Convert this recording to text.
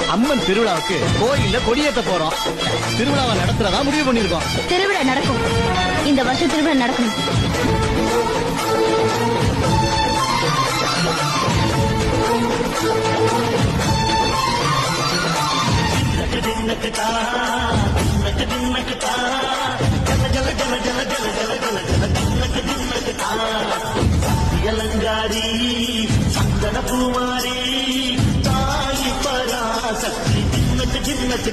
அம்மன் திருவிழாவுக்கு கோயில்ல கொடியேத்த போறோம். திருவிழாவை நடத்துறதா முடிவு பண்ணிருக்கோம். திருவிழா நடக்கும். இந்த வருஷம் திருவிழா நடக்கணும். இளங்காரி சந்தன பூமாரி தாய் பராசக்தி ஜின்னத்து